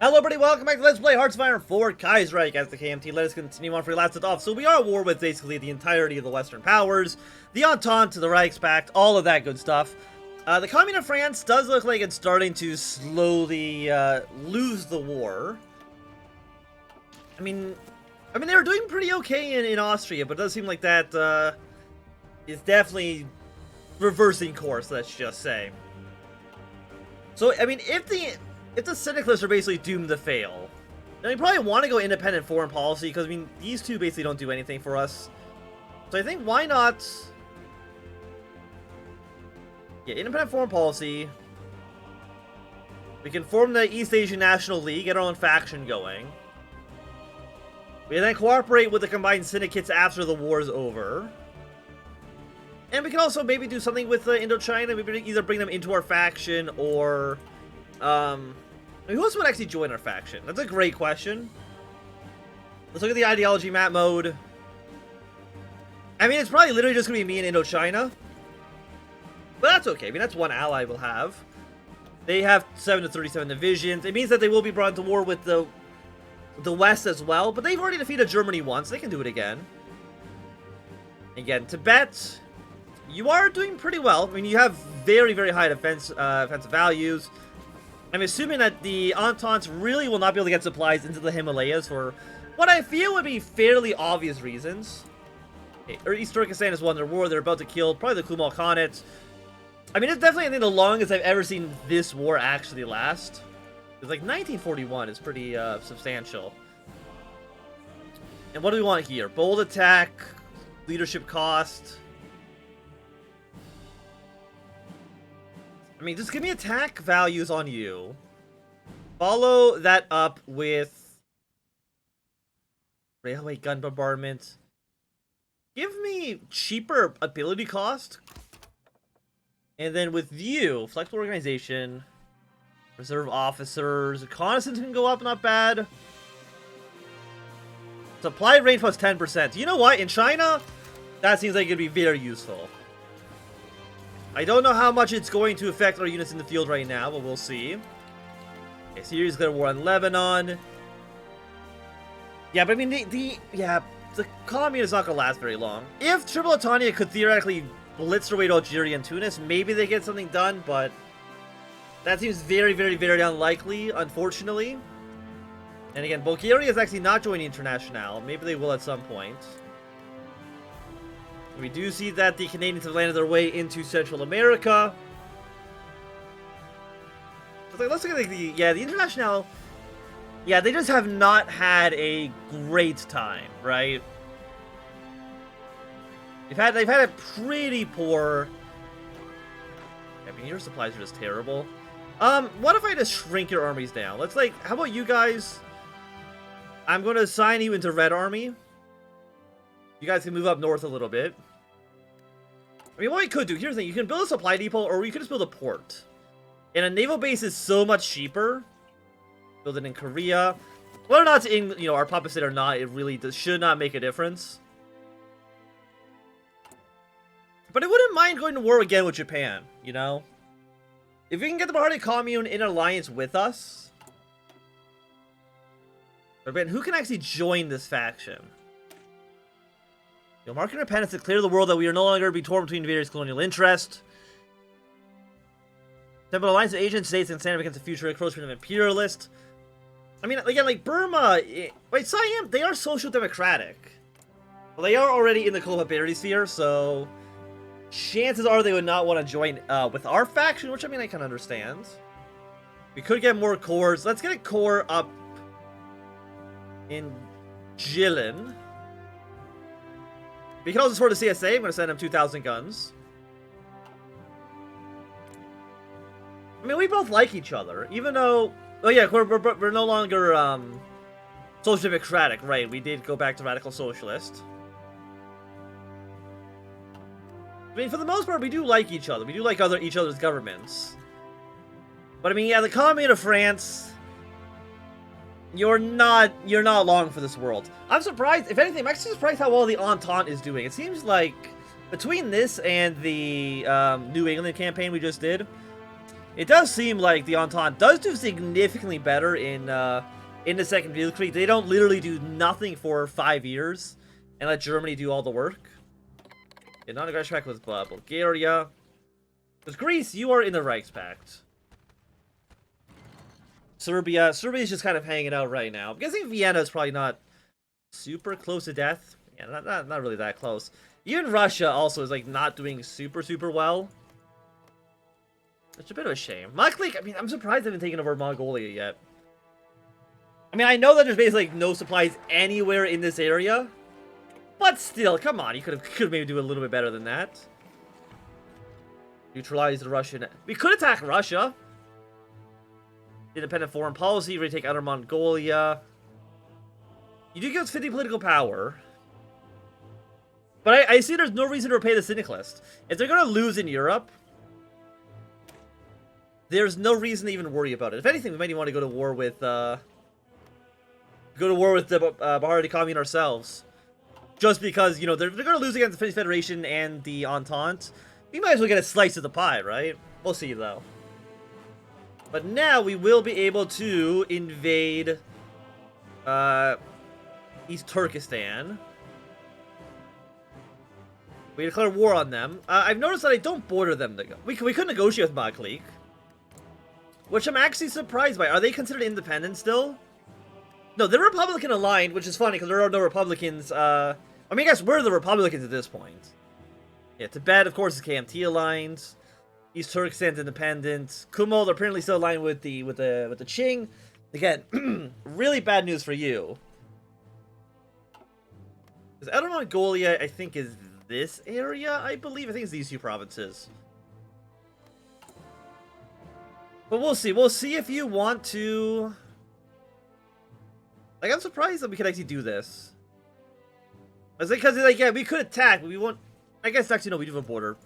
Hello everybody, welcome back to Let's Play Hearts of Iron 4 Kaiserreich as the KMT. Let us continue on for we last left off. So we are at war with basically the entirety of the Western powers, the Entente, the Reichspakt, all of that good stuff. The Commune of France does look like it's starting to slowly lose the war. I mean they were doing pretty okay in Austria, but it does seem like that is definitely reversing course, let's just say. So, I mean, if the Syndicalists are basically doomed to fail, then we probably want to go independent foreign policy, because, I mean, these two basically don't do anything for us. So I think, why not... Yeah, independent foreign policy. We can form the East Asian National League, get our own faction going. We can then cooperate with the combined syndicates after the war is over. And we can also maybe do something with Indochina. Maybe either bring them into our faction, or... who else would actually join our faction? That's a great question. Let's look at the ideology map mode. I mean, it's probably literally just going to be me and Indochina. But that's okay. I mean, that's one ally we'll have. They have 7 to 37 divisions. It means that they will be brought into war with the West as well. But they've already defeated Germany once. They can do it again. Again, Tibet, you are doing pretty well. I mean, you have very, very high defensive values. I'm assuming that the Entente really will not be able to get supplies into the Himalayas for what I feel would be fairly obvious reasons. Okay, East Turkestan has won their war. They're about to kill probably the Kumal Khanate. I mean, it's definitely, I think, the longest I've ever seen this war actually last. It's like 1941 is pretty substantial. And what do we want here? Bold attack, leadership cost. I mean, just give me attack values on you. Follow that up with railway gun bombardment. Give me cheaper ability cost. And then with you, flexible organization, reserve officers, reconnaissance can go up, not bad. Supply range plus 10%. You know what? In China, that seems like it'd be very useful. I don't know how much it's going to affect our units in the field right now, but we'll see. Okay, Syria's declared war on Lebanon. Yeah, but I mean, the commune is not going to last very long. If Tripolitania could theoretically blitz their way to Algeria and Tunis, maybe they get something done, but that seems very, very, very unlikely, unfortunately. And again, Bulgaria is actually not joining International. Maybe they will at some point. We do see that the Canadians have landed their way into Central America. Let's look at the International. Yeah, they just have not had a great time, right? They've had a pretty poor. I mean, your supplies are just terrible. What if I just shrink your armies down? Let's how about you guys? I'm going to assign you into Red Army. You guys can move up north a little bit. I mean, what we could do, here's the thing, you can build a supply depot, or you could just build a port. And a naval base is so much cheaper. Build it in Korea. Whether or not it's in, our puppet state or not, it really should not make a difference. But I wouldn't mind going to war again with Japan, you know? If we can get the Bahari Commune in alliance with us. But man, who can actually join this faction? Mark independence to clear the world that we are no longer be torn between various colonial interests. Temple alliance of Asian states and stand up against the future encroachment of imperialists. I mean, again, like Burma, wait, Siam, they are social democratic. Well, they are already in the cohabitarity sphere, so chances are they would not want to join with our faction, which I mean I can understand. We could get more cores. Let's get a core up in Jilin. We can also support the CSA. I'm going to send them 2,000 guns. I mean, we both like each other, even though... Oh yeah, we're no longer social democratic, right? We did go back to radical socialist. I mean, for the most part, we do like each other. We do like each other's governments. But I mean, yeah, the Commune of France... You're not long for this world. I'm surprised, if anything, I'm actually surprised how well the Entente is doing. It seems like, between this and the New England campaign we just did, It does seem like the Entente does do significantly better in the Second Blitzkrieg. They don't literally do nothing for 5 years and let Germany do all the work. Yeah, non-aggression pact with Bulgaria. Because Greece, you are in the Reichspact. Serbia is just kind of hanging out right now. I'm guessing Vienna is probably not super close to death. Yeah, not really that close. Even Russia also is like not doing super well. It's a bit of a shame. Maklik, I mean, I'm surprised they haven't taken over Mongolia yet. I mean, I know that there's basically like no supplies anywhere in this area, but still, come on, you could maybe do a little bit better than that. Neutralize the Russian. We could attack Russia. Independent foreign policy, retake Outer Mongolia. You do give us 50 political power. But I see there's no reason to repay the Syndicalist. If they're going to lose in Europe, there's no reason to even worry about it. If anything, we might even want to go to war with the Bahari Commune ourselves. Just because, you know, they're going to lose against the Finnish Federation and the Entente. We might as well get a slice of the pie, right? We'll see, though. But now we will be able to invade East Turkestan. We declare war on them. I've noticed that I don't border them. We could negotiate with Maklik, which I'm actually surprised by. Are they considered independent still? No, they're Republican aligned, which is funny because there are no Republicans. I mean, I guess we're the Republicans at this point. Yeah, Tibet, of course, is KMT aligned. East Turkestan's independent. Kumul, they're apparently still aligned with the Qing. Again, really bad news for you. Because Outer Mongolia, I think, is this area, I believe. I think it's these two provinces. But we'll see. We'll see if you want to... Like, I'm surprised that we could actually do this. Because, like, yeah, we could attack, but we won't... I guess, actually, no, we do have a border.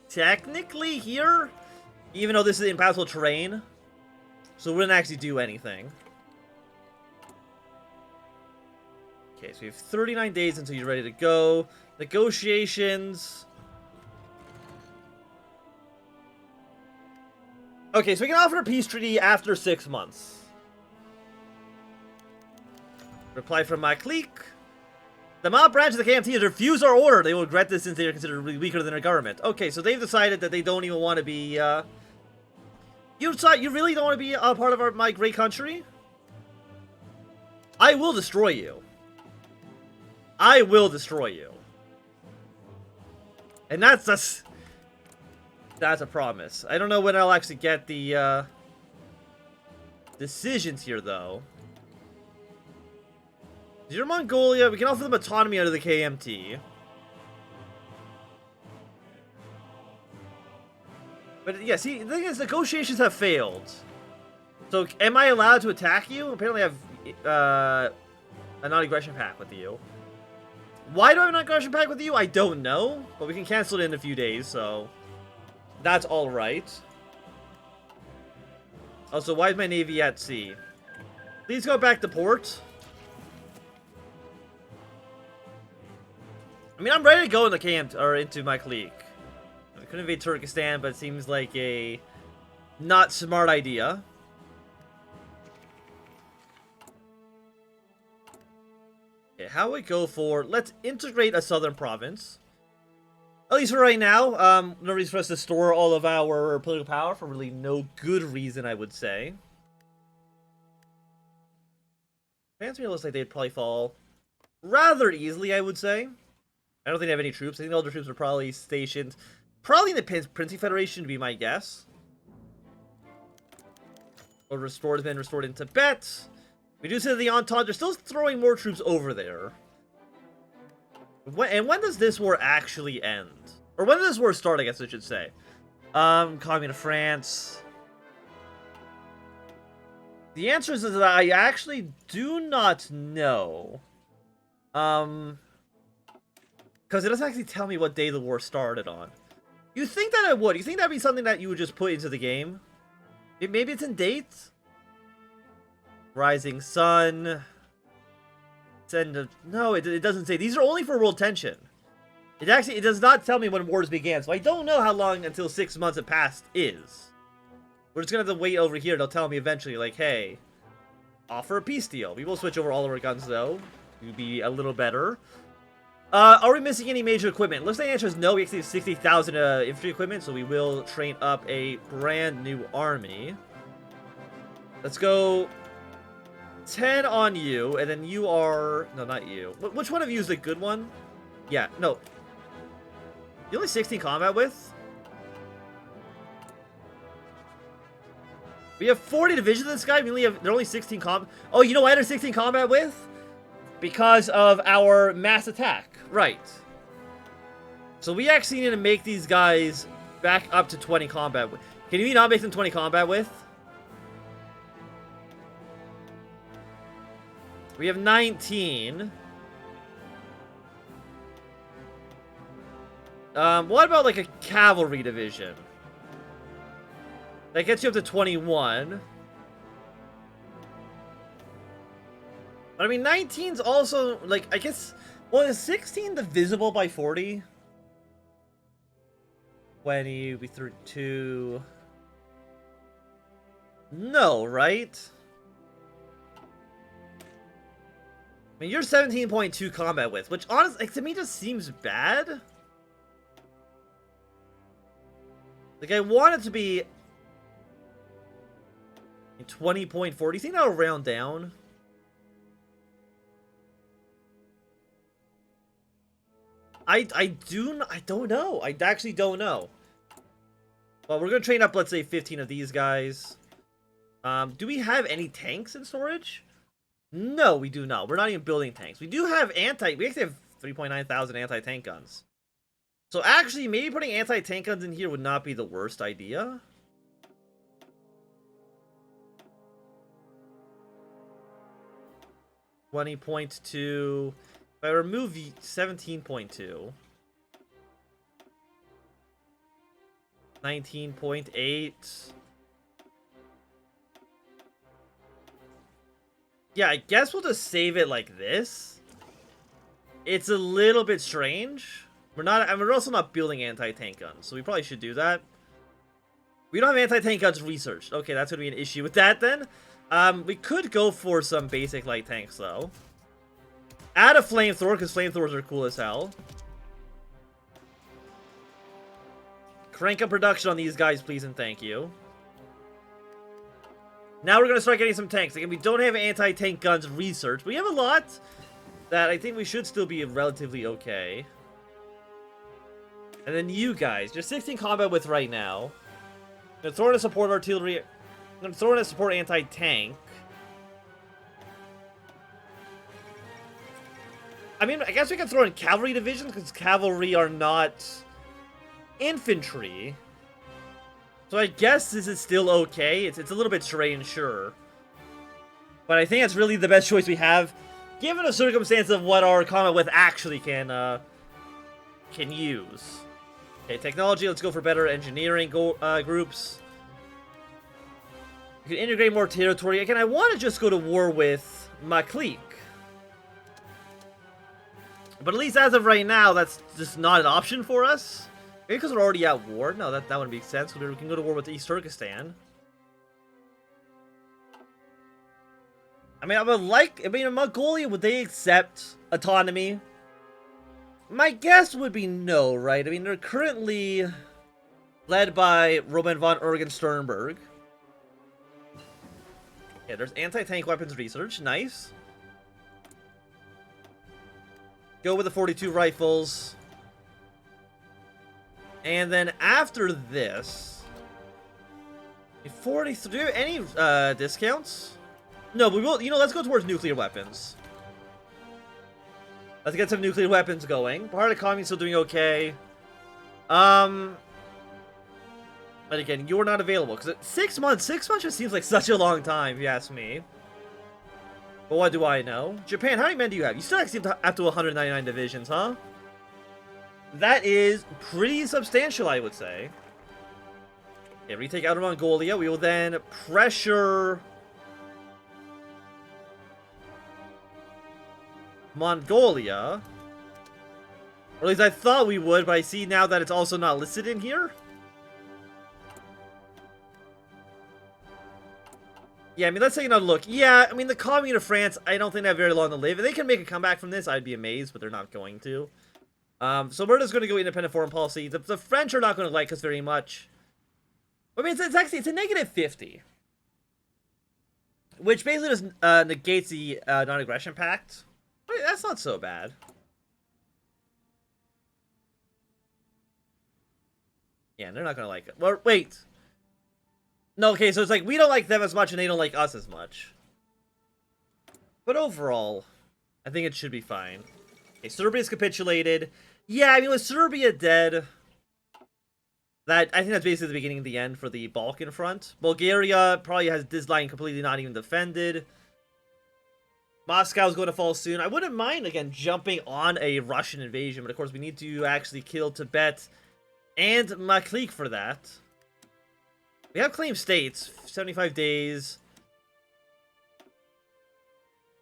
Technically here, even though this is impassable terrain, so we wouldn't actually do anything. Okay, so we have 39 days until you're ready to go. Negotiations. Okay, so we can offer a peace treaty after 6 months. Reply from Maklik. The mob branch of the KMT has refused our order. They will regret this since they are considered really weaker than their government. Okay, so they've decided that they don't even want to be, You really don't want to be a part of my great country? I will destroy you. I will destroy you. And that's a promise. I don't know when I'll actually get the, decisions here, though. You're Mongolia, we can offer them autonomy under the KMT. But yeah, see, the thing is, negotiations have failed. So, am I allowed to attack you? Apparently I have a non-aggression pact with you. Why do I have a non-aggression pact with you? I don't know. But we can cancel it in a few days, so... That's alright. Also, why is my navy at sea? Please go back to port. I mean, I'm ready to go in the camp, or into my clique. I could invade Turkestan, but it seems like a not smart idea. Okay, how we go for... Let's integrate a southern province. At least for right now. No reason for us to store all of our political power for really no good reason, I would say. France looks like they'd probably fall rather easily, I would say. I don't think they have any troops. I think all the troops are probably stationed... Probably in the Princely Federation, to be my guess. Or has been restored in Tibet. We do see the Entente. They're still throwing more troops over there. And when does this war actually end? Or when does this war start, I guess I should say. Communist of France. The answer is that I actually do not know. Because it doesn't actually tell me what day the war started on. You think that it would? You think that'd be something that you would just put into the game? Maybe it's in dates? Rising Sun. No, it doesn't say. These are only for world tension. It does not tell me when wars began, so I don't know how long until 6 months have passed is. We're just gonna have to wait over here. They'll tell me eventually, like, hey, offer a peace deal. We will switch over all of our guns, though, to be a little better. Are we missing any major equipment? Looks like the answer is no. We actually have 60,000 infantry equipment, so we will train up a brand new army. Let's go 10 on you, and then you are... No, not you. Which one of you is the good one? Yeah, no. You only 16 combat with? We have 40 divisions of this guy. They're only 16 combat. Oh, you know why they're 16 combat with? Because of our mass attack. Right. So we actually need to make these guys back up to 20 combat with. Can you not make them 20 combat with? We have 19. What about like a cavalry division? That gets you up to 21. But I mean, 19's also, like, I guess... Well, is 16 divisible by 40? 20, we 32... No, right? I mean, you're 17.2 combat with, which honestly, like, to me just seems bad. Like, I want it to be 20.4. Do you think that'll round down? I don't know. I actually don't know. Well, we're gonna train up, let's say, 15 of these guys. Do we have any tanks in storage? No, we do not. We're not even building tanks. We do have we actually have 3.9 thousand anti-tank guns. So actually, maybe putting anti-tank guns in here would not be the worst idea. $20.2. If I remove 17.2. 19.8. Yeah, I guess we'll just save it like this. It's a little bit strange. We're also not building anti-tank guns, so we probably should do that. We don't have anti-tank guns researched. Okay, that's gonna be an issue with that then. We could go for some basic light tanks though. Add a flamethrower, because flamethrowers are cool as hell. Crank up production on these guys, please and thank you. Now we're going to start getting some tanks. Again, we don't have anti-tank guns research. We have a lot that I think we should still be relatively okay. And then you guys, you're 16 combat with right now. I'm going to throw in a support artillery. I'm going to throw in a support anti-tank. I mean, I guess we can throw in cavalry divisions, because cavalry are not infantry. So I guess this is still okay. It's a little bit strange, sure. But I think it's really the best choice we have, given the circumstance of what our combat with actually can use. Okay, technology, let's go for better engineering groups. You can integrate more territory. Again, I want to just go to war with my clique. But at least as of right now, that's just not an option for us. Maybe because we're already at war. No, that wouldn't make sense. We can go to war with East Turkestan. I mean, Mongolia, would they accept autonomy? My guess would be no, right? I mean, they're currently led by Roman von Eugen-Sternberg. Yeah, there's anti-tank weapons research. Nice. Go with the 42 rifles. And then after this... 43... Do you have any discounts? No, but we will... You know, let's go towards nuclear weapons. Let's get some nuclear weapons going. Part of the economy is still doing okay. But again, you're not available. Because 6 months... 6 months just seems like such a long time, if you ask me. But what do I know? Japan, how many men do you have? You still actually have to 199 divisions, huh? That is pretty substantial, I would say. Okay, retake Outer Mongolia. We will then pressure Mongolia. Or at least I thought we would, but I see now that it's also not listed in here. Yeah, I mean, let's take another look. Yeah, I mean, the Commune of France, I don't think they have very long to live. If they can make a comeback from this, I'd be amazed, but they're not going to. So we're just going to go independent foreign policy. The French are not going to like us very much. I mean, it's actually, it's a negative 50. Which basically just negates the non-aggression pact. Wait, that's not so bad. Yeah, they're not going to like it. Well, wait. No, okay, so it's like, we don't like them as much and they don't like us as much. But overall, I think it should be fine. Okay, Serbia's capitulated. Yeah, I mean, with Serbia dead, I think that's basically the beginning of the end for the Balkan front. Bulgaria probably has this line completely not even defended. Moscow's going to fall soon. I wouldn't mind, again, jumping on a Russian invasion, but of course we need to actually kill Tibet and Maklik for that. We have claimed states, 75 days.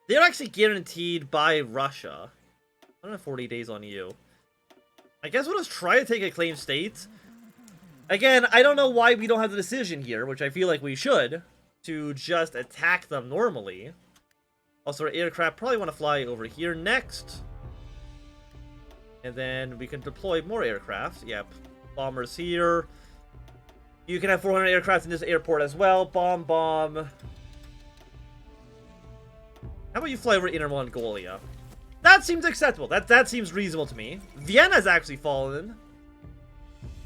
They're actually guaranteed by Russia. 140 days on you. I guess we'll just try to take a claimed state. Again, I don't know why we don't have the decision here, which I feel like we should, to just attack them normally. Also, our aircraft probably want to fly over here next. And then we can deploy more aircraft. Yep. Bombers here. You can have 400 aircraft in this airport as well. Bomb. How about you fly over Inner Mongolia? That seems acceptable. That seems reasonable to me. Vienna's actually fallen.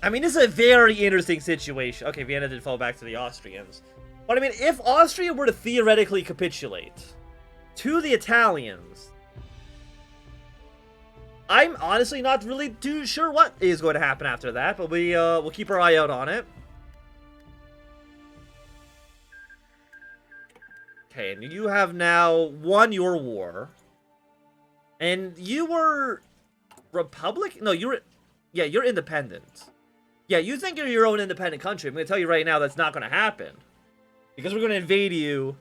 I mean, this is a very interesting situation. Okay, Vienna did fall back to the Austrians. But I mean, if Austria were to theoretically capitulate to the Italians, I'm honestly not really too sure what is going to happen after that, but we'll keep our eye out on it. Okay, and you have now won your war. And you were Republic? No, you're independent. Yeah, you think you're your own independent country. I'm going to tell you right now that's not going to happen. Because we're going to invade you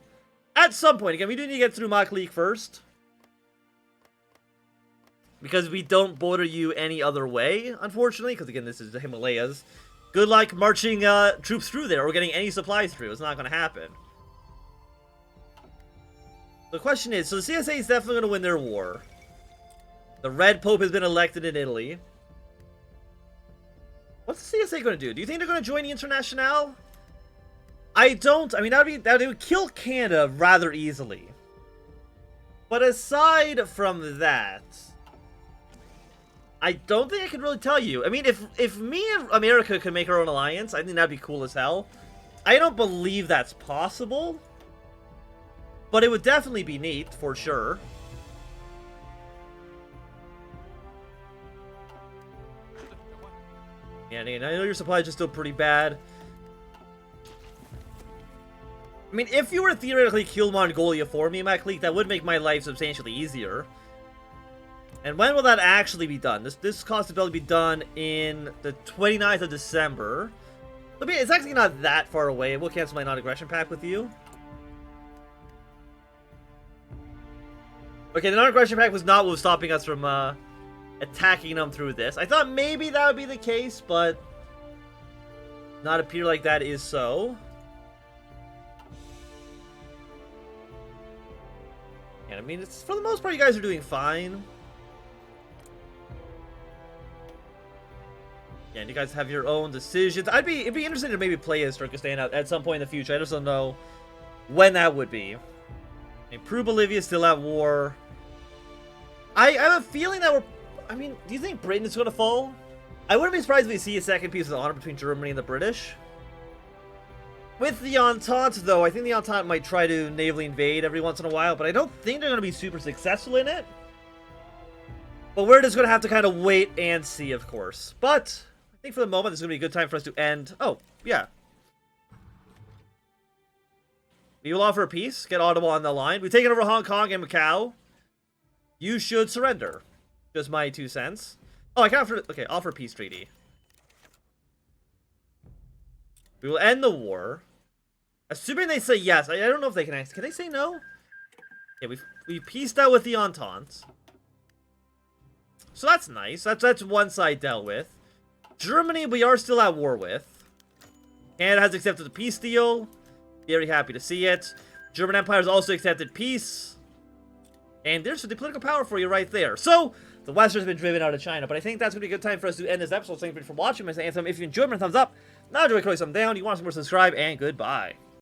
at some point. Again, we do need to get through Maklik first. Because we don't border you any other way, unfortunately. Because again, this is the Himalayas. Good luck marching troops through there or getting any supplies through. It's not going to happen. The question is, so the CSA is definitely going to win their war. The Red Pope has been elected in Italy. What's the CSA going to do? Do you think they're going to join the Internationale? I don't. I mean, that would kill Canada rather easily. But aside from that, I don't think I can really tell you. I mean, if me and America could make our own alliance, I think that'd be cool as hell. I don't believe that's possible. But it would definitely be neat, for sure. Yeah, I know your supplies are still pretty bad. I mean, if you were to theoretically kill Mongolia for me, Maklik, that would make my life substantially easier. And when will that actually be done? This cost ability be done in the 29th of December. I mean, it's actually not that far away. We'll cancel my non-aggression pact with you. Okay, the non-aggression pact was not what was stopping us from attacking them through this. I thought maybe that would be the case, but not appear like that is so. And I mean, it's, for the most part, you guys are doing fine. Yeah, and you guys have your own decisions. It'd be interesting to maybe play as Turkestan at some point in the future. I just don't know when that would be. I mean, Peru-Bolivia still at war. I have a feeling that we're... I mean, do you think Britain is going to fall? I wouldn't be surprised if we see a second piece of honor between Germany and the British. With the Entente, though, I think the Entente might try to navally invade every once in a while, but I don't think they're going to be super successful in it. But we're just going to have to kind of wait and see, of course. But I think for the moment, this is going to be a good time for us to end... Oh, yeah. We will offer a peace. Get Ottawa on the line. We've taken over Hong Kong and Macau. You should surrender. Just my 2 cents. Oh, I can offer... Okay, offer a peace treaty. We will end the war. Assuming they say yes. I don't know if they can... Can they say no? Yeah, we pieced out with the Entente. So that's nice. That's one side dealt with. Germany, we are still at war with. Canada has accepted the peace deal. Very happy to see it. German Empire has also accepted peace. And there's the political power for you right there. So, the West has been driven out of China. But I think that's going to be a good time for us to end this episode. Thank you for watching. My Anthem. If you enjoyed, my thumbs up. Now, enjoy, thumb down. You want some more, subscribe, and goodbye.